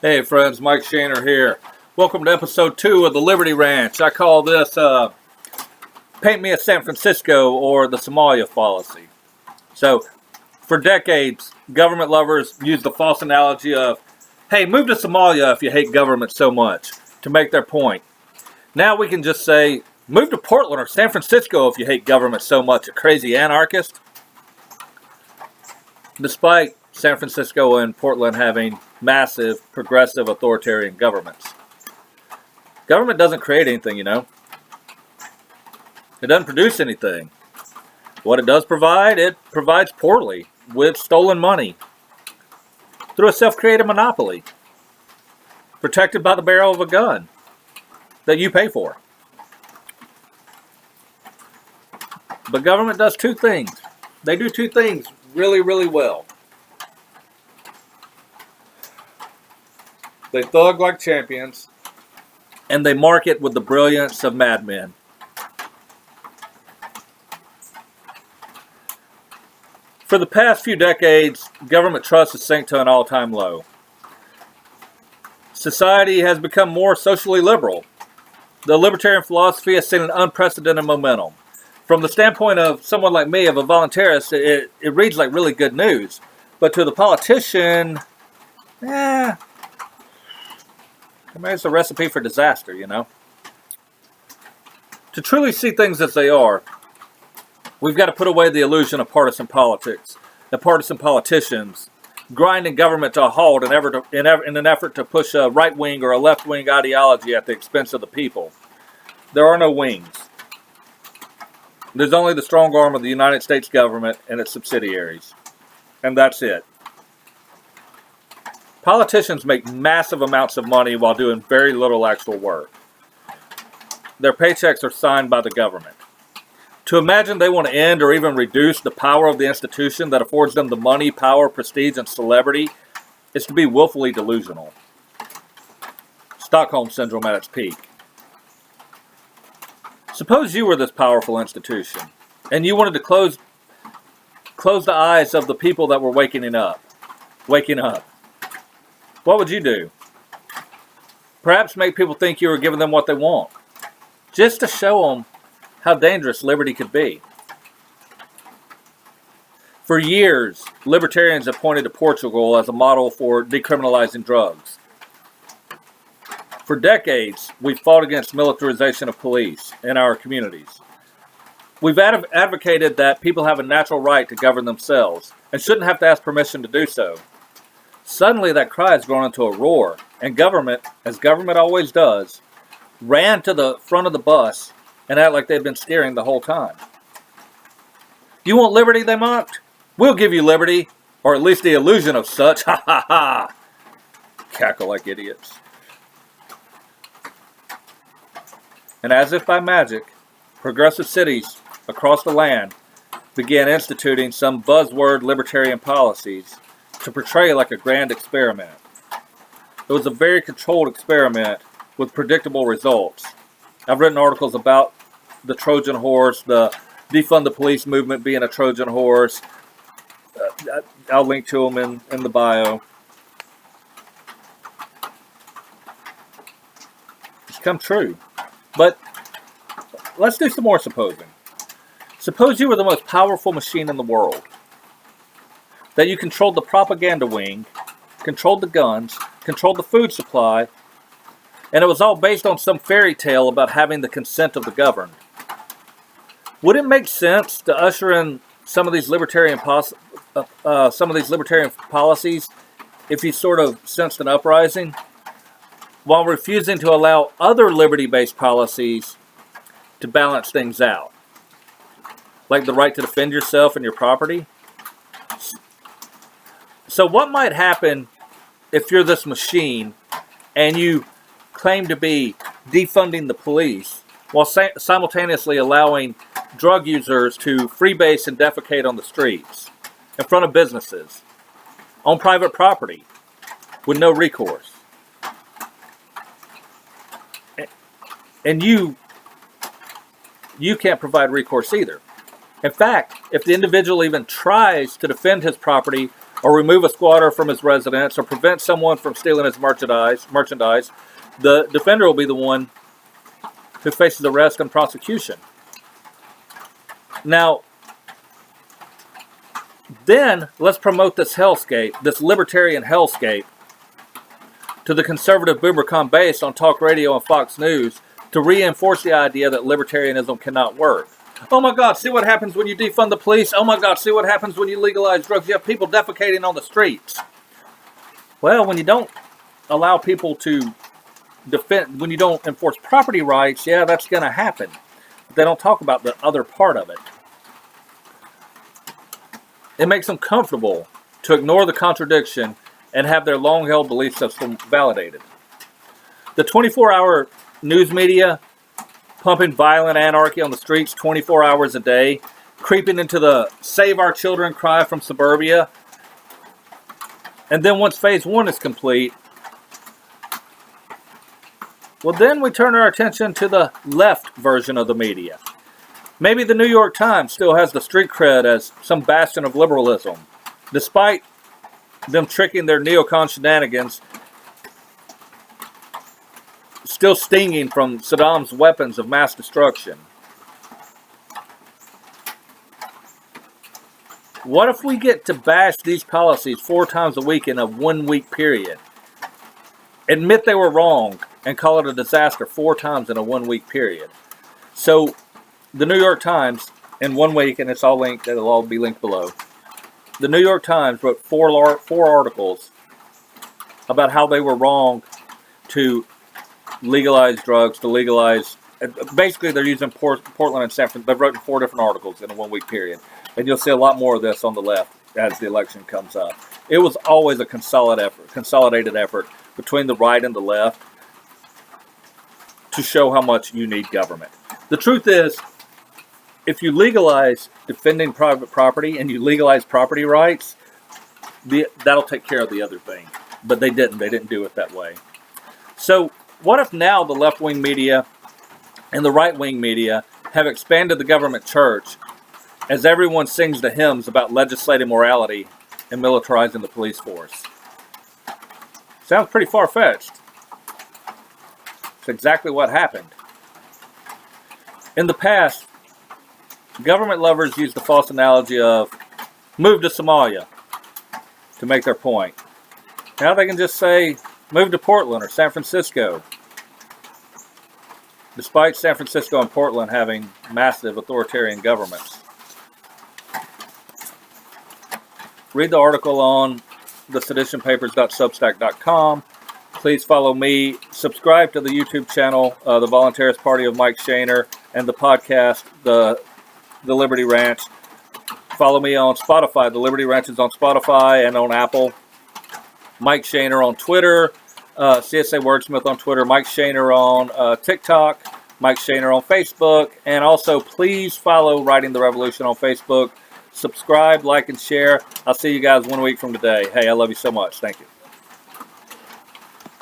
Hey friends, Mike Shaner here. Welcome to episode 2 of the Liberty Ranch. I call this Paint Me a San Francisco or the Somalia fallacy. So, for decades, government lovers used the false analogy of, hey, move to Somalia if you hate government so much, to make their point. Now we can just say, move to Portland or San Francisco if you hate government so much, a crazy anarchist. Despite San Francisco and Portland having massive, progressive, authoritarian governments. Government doesn't create anything, you know. It doesn't produce anything. What it does provide, it provides poorly, with stolen money, through a self-created monopoly, protected by the barrel of a gun that you pay for. But government does two things. They do two things really, really well. They thug like champions, and they market with the brilliance of madmen. For the past few decades, government trust has sank to an all-time low. Society has become more socially liberal. The libertarian philosophy has seen an unprecedented momentum. From the standpoint of someone like me, of a voluntarist, it reads like really good news. But to the politician, I mean, it's a recipe for disaster, you know. To truly see things as they are, we've got to put away the illusion of partisan politics, the partisan politicians grinding government to a halt in an effort to push a right-wing or a left-wing ideology at the expense of the people. There are no wings. There's only the strong arm of the United States government and its subsidiaries. And that's it. Politicians make massive amounts of money while doing very little actual work. Their paychecks are signed by the government. To imagine they want to end or even reduce the power of the institution that affords them the money, power, prestige, and celebrity is to be willfully delusional. Stockholm Syndrome at its peak. Suppose you were this powerful institution, and you wanted to close the eyes of the people that were waking up. What would you do? Perhaps make people think you were giving them what they want, just to show them how dangerous liberty could be. For years, libertarians have pointed to Portugal as a model for decriminalizing drugs. For decades, we've fought against militarization of police in our communities. We've advocated that people have a natural right to govern themselves and shouldn't have to ask permission to do so. Suddenly that cry has grown into a roar, and government, as government always does, ran to the front of the bus and acted like they'd been steering the whole time. You want liberty, they mocked? We'll give you liberty, or at least the illusion of such. Ha ha ha! Cackle like idiots. And as if by magic, progressive cities across the land began instituting some buzzword libertarian policies to portray like a grand experiment. It was a very controlled experiment with predictable results. I've written articles about the Trojan horse, the defund the police movement being a Trojan horse. I'll link to them in the bio. It's come true. But let's do some more supposing. Suppose you were the most powerful machine in the world. That you controlled the propaganda wing, controlled the guns, controlled the food supply, and it was all based on some fairy tale about having the consent of the governed. Would it make sense to usher in some of these libertarian policies if you sort of sensed an uprising, while refusing to allow other liberty-based policies to balance things out, like the right to defend yourself and your property? So what might happen if you're this machine and you claim to be defunding the police while simultaneously allowing drug users to freebase and defecate on the streets, in front of businesses, on private property, with no recourse? And you can't provide recourse either. In fact, if the individual even tries to defend his property or remove a squatter from his residence, or prevent someone from stealing his merchandise, the defender will be the one who faces arrest and prosecution. Now, then let's promote this hellscape, this libertarian hellscape, to the conservative boomercon base on talk radio and Fox News to reinforce the idea that libertarianism cannot work. Oh my God, see what happens when you defund the police? Oh my God, see what happens when you legalize drugs? You have people defecating on the streets. Well, when you don't allow people to defend, when you don't enforce property rights, yeah, that's going to happen. But they don't talk about the other part of it. It makes them comfortable to ignore the contradiction and have their long-held belief system validated. The 24-hour news media pumping violent anarchy on the streets 24 hours a day, creeping into the Save Our Children cry from suburbia. And then once phase one is complete, well, then we turn our attention to the left version of the media. Maybe the New York Times still has the street cred as some bastion of liberalism, despite them tricking their neocon shenanigans, still stinging from Saddam's weapons of mass destruction. What if we get to bash these policies 4 times a week in a 1-week period? Admit they were wrong and call it a disaster 4 times in a 1-week period. So, the New York Times, in 1 week, and it's all linked, it'll all be linked below. The New York Times wrote 4 articles about how they were wrong to legalize drugs, to legalize... Basically, they're using Portland and San Francisco. They've written 4 different articles in a 1-week period. And you'll see a lot more of this on the left as the election comes up. It was always a consolidated effort between the right and the left to show how much you need government. The truth is, if you legalize defending private property and you legalize property rights, that'll take care of the other thing. But they didn't. They didn't do it that way. So what if now the left-wing media and the right-wing media have expanded the government church as everyone sings the hymns about legislating morality and militarizing the police force? Sounds pretty far-fetched. It's exactly what happened. In the past, government lovers used the false analogy of move to Somalia to make their point. Now they can just say move to Portland or San Francisco, despite San Francisco and Portland having massive authoritarian governments. Read the article on the seditionpapers.substack.com. Please follow me. Subscribe to the YouTube channel, the Voluntarist Party of Mike Shaner, and the podcast, the Liberty Ranch. Follow me on Spotify. The Liberty Ranch is on Spotify and on Apple. Mike Shaner on Twitter. CSA Wordsmith on Twitter. Mike Shaner on TikTok. Mike Shaner on Facebook. And also, please follow Writing the Revolution on Facebook. Subscribe, like, and share. I'll see you guys 1 week from today. Hey, I love you so much. Thank you.